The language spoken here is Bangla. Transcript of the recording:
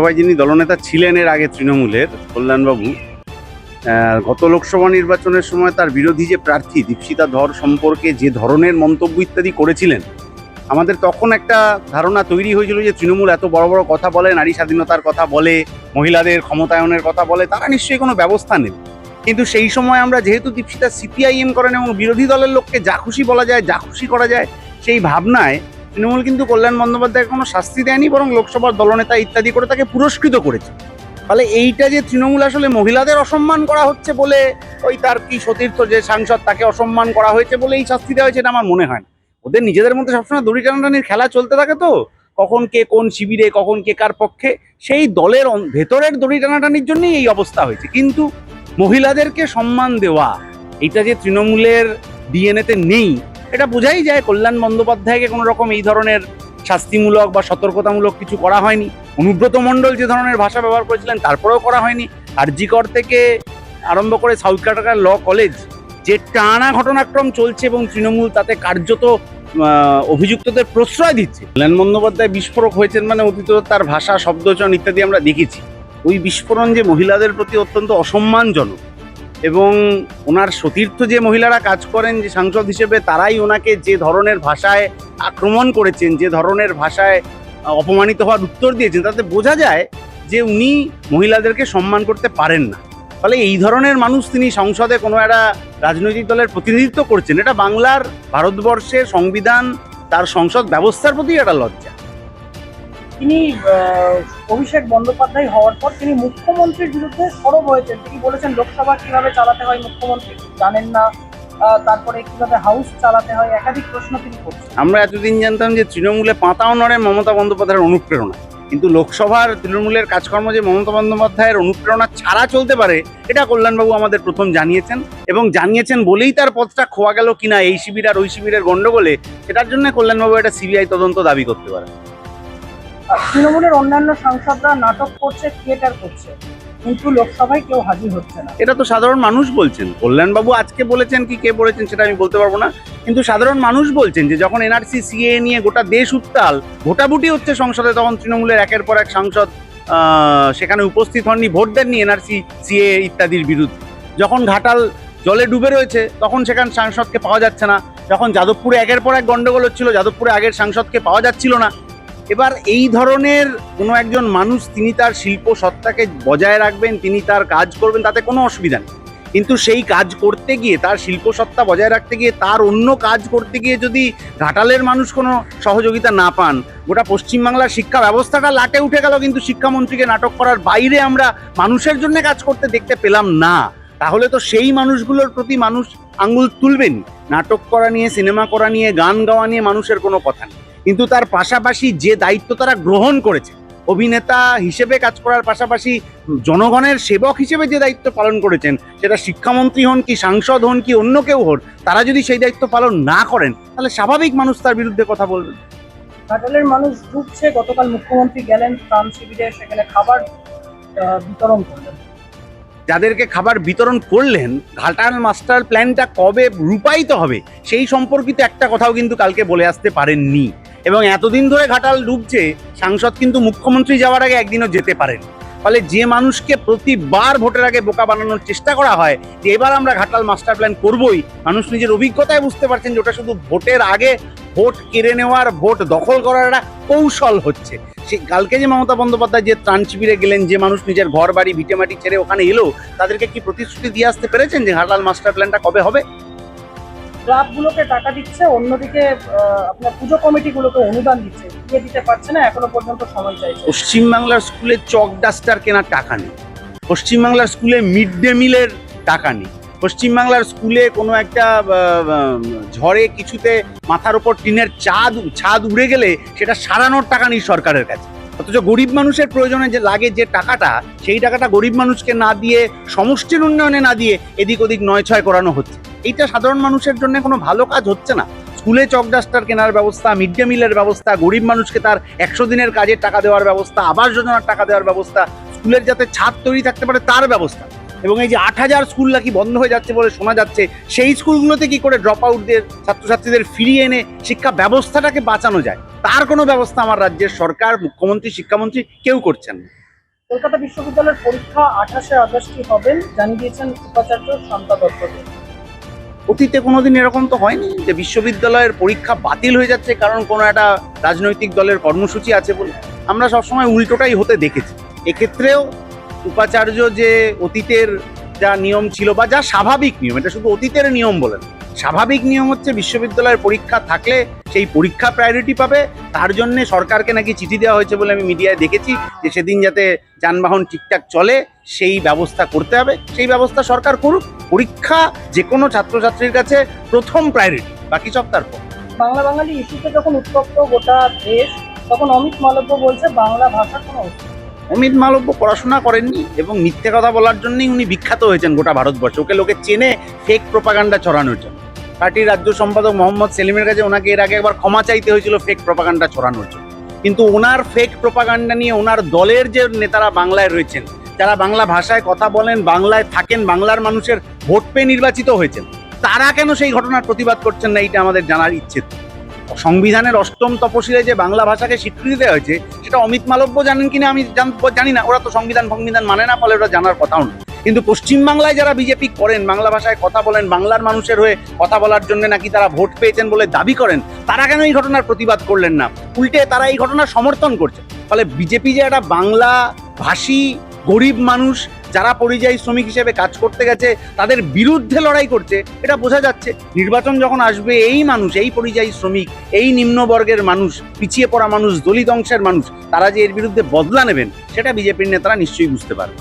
সবাই যিনি দলনেতা ছিলেন এর আগে তৃণমূলের কল্যাণবাবু, গত লোকসভা নির্বাচনের সময় তার বিরোধী যে প্রার্থী দীপশিতা ধর সম্পর্কে যে ধরনের মন্তব্য ইত্যাদি করেছিলেন, আমাদের তখন একটা ধারণা তৈরি হয়েছিল যে তৃণমূল এত বড় বড় কথা বলে, নারী স্বাধীনতার কথা বলে, মহিলাদের ক্ষমতায়নের কথা বলে, তারা নিশ্চয়ই কোনো ব্যবস্থা নেবে। কিন্তু সেই সময় আমরা যেহেতু দীপশিতা সিপিআইএম করেন এবং বিরোধী দলের লোককে যা খুশি বলা যায়, যা খুশি করা যায়, সেই ভাবনায় তৃণমূল কিন্তু কল্যাণ বন্দ্যোপাধ্যায়কে কোনো শাস্তি দেয়নি, বরং লোকসভার দলনেতা ইত্যাদি করে তাকে পুরস্কৃত করেছে। ফলে এইটা যে তৃণমূল আসলে মহিলাদের অসম্মান করা হচ্ছে বলে, ওই তার কি সতীর্থ যে সাংসদ তাকে অসম্মান করা হয়েছে বলে এই শাস্তি দেওয়া হয়েছে, এটা আমার মনে হয় না। ওদের নিজেদের মধ্যে সবসময় দড়ি টানাটানির খেলা চলতে থাকে, তো কখন কে কোন শিবিরে, কখন কে কার পক্ষে, সেই দলের ভেতরের দড়ি টানাটানির জন্যই এই অবস্থা হয়েছে। কিন্তু মহিলাদেরকে সম্মান দেওয়া, এটা যে তৃণমূলের ডিএনএতে নেই, এটা বোঝাই যায়। কল্যাণ বন্দ্যোপাধ্যায়কে কোনো রকম এই ধরনের শাস্তিমূলক বা সতর্কতামূলক কিছু করা হয়নি। অনুব্রত মণ্ডল যে ধরনের ভাষা ব্যবহার করেছিলেন তারপরেও করা হয়নি। আরজিকর থেকে আরম্ভ করে সাউথ ক্যালকাটা ল কলেজ যে টানা ঘটনাক্রম চলছে এবং তৃণমূল তাতে কার্যত অভিযুক্তদের প্রশ্রয় দিচ্ছে। কল্যাণ বন্দ্যোপাধ্যায় বিস্ফোরক হয়েছেন মানে অতীত তার ভাষা, শব্দচয়ন ইত্যাদি আমরা দেখেছি। ওই বিস্ফোরণ যে মহিলাদের প্রতি অত্যন্ত অসম্মানজনক, এবং ওনার সতীর্থ যে মহিলারা কাজ করেন যে সাংসদ হিসেবে, তারাই ওনাকে যে ধরনের ভাষায় আক্রমণ করেছেন, যে ধরনের ভাষায় অপমানিত হওয়ার উত্তর দিয়েছেন, তাতে বোঝা যায় যে উনি মহিলাদেরকে সম্মান করতে পারেন না। ফলে এই ধরনের মানুষ তিনি সংসদে কোনো একটা রাজনৈতিক দলের প্রতিনিধিত্ব করছেন, এটা বাংলার, ভারতবর্ষের সংবিধান, তার সংসদ ব্যবস্থার প্রতি একটা লজ্জা। তিনি অভিষেক বন্দ্যোপাধ্যায় হওয়ার পর তিনি মুখ্যমন্ত্রীর বিরুদ্ধে সরব হয়েছেন। তিনি বলেছেন লোকসভা কিভাবে চালাতে হয় মুখ্যমন্ত্রী জানেন না, তারপরে কিভাবে হাউস চালাতে হয়, একাধিক প্রশ্ন তিনি করছেন। আমরা এতদিন জানতাম যে তৃণমূলে পাতাও নড়ে মমতা বন্দ্যোপাধ্যায়ের অনুপ্রেরণা, কিন্তু লোকসভার তৃণমূলের কাজকর্ম যে মমতা বন্দ্যোপাধ্যায়ের অনুপ্রেরণা ছাড়া চলতে পারে, এটা কল্যাণবাবু আমাদের প্রথম জানিয়েছেন। এবং জানিয়েছেন বলেই তার পথটা খোয়া গেল কিনা এই শিবির আর ওই শিবিরের গন্ডগোলে, সেটার জন্য কল্যাণবাবু একটা সিবিআই তদন্ত দাবি করতে পারেন। তৃণমূলের অন্যান্য সাংসদরা নাটক করছে, থিয়েটার করছে, কিন্তু লোকসভায় কেউ হাজির হচ্ছে না। এটা তো সাধারণ মানুষ বলছেন। কল্যাণবাবু আজকে বলেছেন কি কে বলেছেন সেটা আমি বলতে পারবো না, কিন্তু সাধারণ মানুষ বলছেন যে যখন এনআরসি সিএ নিয়ে গোটা দেশ উত্তাল, ভোটাভুটি হচ্ছে সংসদে, তখন তৃণমূলের একের পর এক সাংসদ সেখানে উপস্থিত হননি, ভোট দেননি এনআরসি সিএ ইত্যাদির বিরুদ্ধে। যখন ঘাটাল জলে ডুবে রয়েছে, তখন সেখানে সাংসদকে পাওয়া যাচ্ছে না। যখন যাদবপুরে একের পর এক গন্ডগোল হচ্ছিল, যাদবপুরে আগের সাংসদকে পাওয়া যাচ্ছিল না। এবার এই ধরনের কোনো একজন মানুষ, তিনি তার শিল্প সত্তাকে বজায় রাখবেন, তিনি তার কাজ করবেন, তাতে কোনো অসুবিধা নেই। কিন্তু সেই কাজ করতে গিয়ে, তার শিল্প সত্তা বজায় রাখতে গিয়ে, তার অন্য কাজ করতে গিয়ে যদি ঘাটালের মানুষ কোনো সহযোগিতা না পান, গোটা পশ্চিমবাংলার শিক্ষা ব্যবস্থাটা লাটে উঠে গেল, কিন্তু শিক্ষামন্ত্রীকে নাটক করার বাইরে আমরা মানুষের জন্য কাজ করতে দেখতে পেলাম না, তাহলে তো সেই মানুষগুলোর প্রতি মানুষ আঙ্গুল তুলবেন। নাটক করা নিয়ে, সিনেমা করা নিয়ে, গান গাওয়া নিয়ে মানুষের কোনো কথা নেই, কিন্তু তার পাশাপাশি যে দায়িত্ব তারা গ্রহণ করেছে, অভিনেতা হিসেবে কাজ করার পাশাপাশি জনগণের সেবক হিসেবে যে দায়িত্ব পালন করেছেন, সেটা শিক্ষামন্ত্রী হন কি, সাংসদ হন কি, অন্য কেউ হন, তারা যদি সেই দায়িত্ব পালন না করেন, তাহলে স্বাভাবিক মানুষ তার বিরুদ্ধে কথা বলবেন। ঘাটালের মানুষ ডুবছে। গতকাল মুখ্যমন্ত্রী গেলেন ত্রাণ শিবিরে, সেখানে খাবার বিতরণ করলেন। যাদেরকে খাবার বিতরণ করলেন, ঘাটাল মাস্টার প্ল্যানটা কবে রূপায়িত হবে সেই সম্পর্কিত একটা কথাও কিন্তু কালকে বলে আসতে পারেননি। এবং এতদিন ধরে ঘাটাল ডুবছে, সাংসদ কিন্তু মুখ্যমন্ত্রী যাওয়ার আগে একদিনও যেতে পারেন। ফলে যে মানুষকে প্রতিবার ভোটের আগে বোকা বানানোর চেষ্টা করা হয় যে এবার আমরা ঘাটাল মাস্টার প্ল্যান করবই, মানুষ নিজের অভিজ্ঞতায় বুঝতে পারছেন যে ওটা শুধু ভোটের আগে ভোট কেড়ে নেওয়ার, ভোট দখল করার একটা কৌশল হচ্ছে। সেই কালকে যে মমতা বন্দ্যোপাধ্যায় যে ত্রাণ শিবিরে গেলেন, যে মানুষ নিজের ঘর বাড়ি ভিটেমাটি ছেড়ে ওখানে এলো, তাদেরকে কি প্রতিশ্রুতি দিয়ে আসতে পেরেছেন যে ঘাটাল মাস্টার প্ল্যানটা কবে হবে? ক্লাবগুলোকে টাকা দিচ্ছে, অন্যদিকে আপনার পুজো কমিটিগুলোকে অনুদান দিচ্ছে, দিয়ে দিতে পারছে না, এখনো পর্যন্ত সময় চাইছে। পশ্চিমবাংলার স্কুলে চক ডাস্টার কেনার টাকা নেই, পশ্চিমবাংলার স্কুলে মিড ডে মিলের টাকা নেই, পশ্চিমবাংলার স্কুলে কোনো একটা ঝড়ে কিছুতে মাথার ওপর টিনের ছাদ উড়ে গেলে সেটা সারানোর টাকা নেই সরকারের কাছে। অথচ গরিব মানুষের প্রয়োজনে যে লাগে যে টাকাটা, সেই টাকাটা গরিব মানুষকে না দিয়ে, সমষ্টির উন্নয়নে না দিয়ে, এদিক ওদিক নয় ছয় করানো হচ্ছে। এইটা সাধারণ মানুষের জন্য কোনো ভালো কাজ হচ্ছে না। স্কুলে চক ডাস্টার কেনার ব্যবস্থা, মিড ডে মিলের ব্যবস্থা, গরিব মানুষকে তার 100 দিনের কাজের টাকা দেওয়ার ব্যবস্থা, আবাস যোজনার টাকা দেওয়ার ব্যবস্থা, স্কুলের যাতে ছাদ তৈরি থাকতে পারে তার ব্যবস্থা, এবং এই যে 8000 স্কুল নাকি বন্ধ হয়ে যাচ্ছে বলে শোনা যাচ্ছে, সেই স্কুলগুলোতে কি করে ড্রপ আউটদের, ছাত্রছাত্রীদের ফিরিয়ে এনে শিক্ষা ব্যবস্থাটাকে বাঁচানো যায়, তার কোনো ব্যবস্থা আমার রাজ্যের সরকার, মুখ্যমন্ত্রী, শিক্ষামন্ত্রী কেউ করছেন না। কলকাতা বিশ্ববিদ্যালয়ের পরীক্ষা 28শে আগস্টই হবেন জানিয়ে দিয়েছেন উপাচার্য শান্তা দত্তদেব। অতীতে কোনোদিন এরকম তো হয়নি যে বিশ্ববিদ্যালয়ের পরীক্ষা বাতিল হয়ে যাচ্ছে কারণ কোনো একটা রাজনৈতিক দলের কর্মসূচি আছে বলে। আমরা সবসময় উল্টোটাই হতে দেখেছি। এক্ষেত্রেও উপাচার্য যে অতীতের যা নিয়ম ছিল বা যা স্বাভাবিক নিয়ম, এটা শুধু অতীতের নিয়ম বলেন, স্বাভাবিক নিয়ম হচ্ছে বিশ্ববিদ্যালয়ের পরীক্ষা থাকলে সেই পরীক্ষা প্রায়োরিটি পাবে। তার জন্য সরকারকে নাকি চিঠি দেওয়া হয়েছে বলে আমি মিডিয়ায় দেখেছি যে সেদিন যাতে যানবাহন ঠিকঠাক চলে সেই ব্যবস্থা করতে হবে। সেই ব্যবস্থা সরকার করুক। পরীক্ষা যে কোনো ছাত্রছাত্রীর কাছে প্রথম প্রায়োরিটি, বাকি সব তারপর। বাংলা বাঙালি ইস্যুতে যখন উত্তপ্ত গোটা দেশ, তখন অমিত মালব্য বলছে বাংলা ভাষার কোনো অস্তিত্ব নেই। অমিত মালব্য পড়াশোনা করেননি এবং মিথ্যে কথা বলার জন্যই উনি বিখ্যাত হয়েছেন গোটা ভারতবর্ষে। ওকে লোকে চেনে ফেক প্রপাগান্ডা ছড়ানোর জন্য। পার্টির রাজ্য সম্পাদক মোহাম্মদ সেলিমের কাছে ওনাকে এর আগে একবার ক্ষমা চাইতে হয়েছিল ফেক প্রপাগান্ডা ছড়ানোর জন্য। কিন্তু ওনার ফেক প্রপাগান্ডা নিয়ে ওনার দলের যে নেতারা বাংলায় রয়েছেন, যারা বাংলা ভাষায় কথা বলেন, বাংলায় থাকেন, বাংলার মানুষের ভোট পেয়ে নির্বাচিত হয়েছেন, তারা কেন সেই ঘটনার প্রতিবাদ করছেন না, এইটা আমাদের জানার ইচ্ছে। সংবিধানের 8ম তপশিলে যে বাংলা ভাষাকে স্বীকৃতি দেওয়া হয়েছে সেটা অমিত মালব্য জানেন কিনা আমি জানি না। ওরা তো সংবিধান মানে না, ফলে ওরা জানার কথাও না। কিন্তু পশ্চিমবাংলায় যারা বিজেপি করেন, বাংলা ভাষায় কথা বলেন, বাংলার মানুষের হয়ে কথা বলার জন্য নাকি তারা ভোট পেয়েছেন বলে দাবি করেন, তারা কেন এই ঘটনার প্রতিবাদ করলেন না? উল্টে তারা এই ঘটনার সমর্থন করছে। ফলে বিজেপি যে একটা বাংলা ভাষী গরিব মানুষ যারা পরিযায়ী শ্রমিক হিসেবে কাজ করতে গেছে তাদের বিরুদ্ধে লড়াই করছে, এটা বোঝা যাচ্ছে। নির্বাচন যখন আসবে, এই মানুষ, এই পরিযায়ী শ্রমিক, এই নিম্নবর্গের মানুষ, পিছিয়ে পড়া মানুষ, দলিত অংশের মানুষ, তারা যে এর বিরুদ্ধে বদলা নেবেন সেটা বিজেপির নেতারা নিশ্চয়ই বুঝতে পারবে।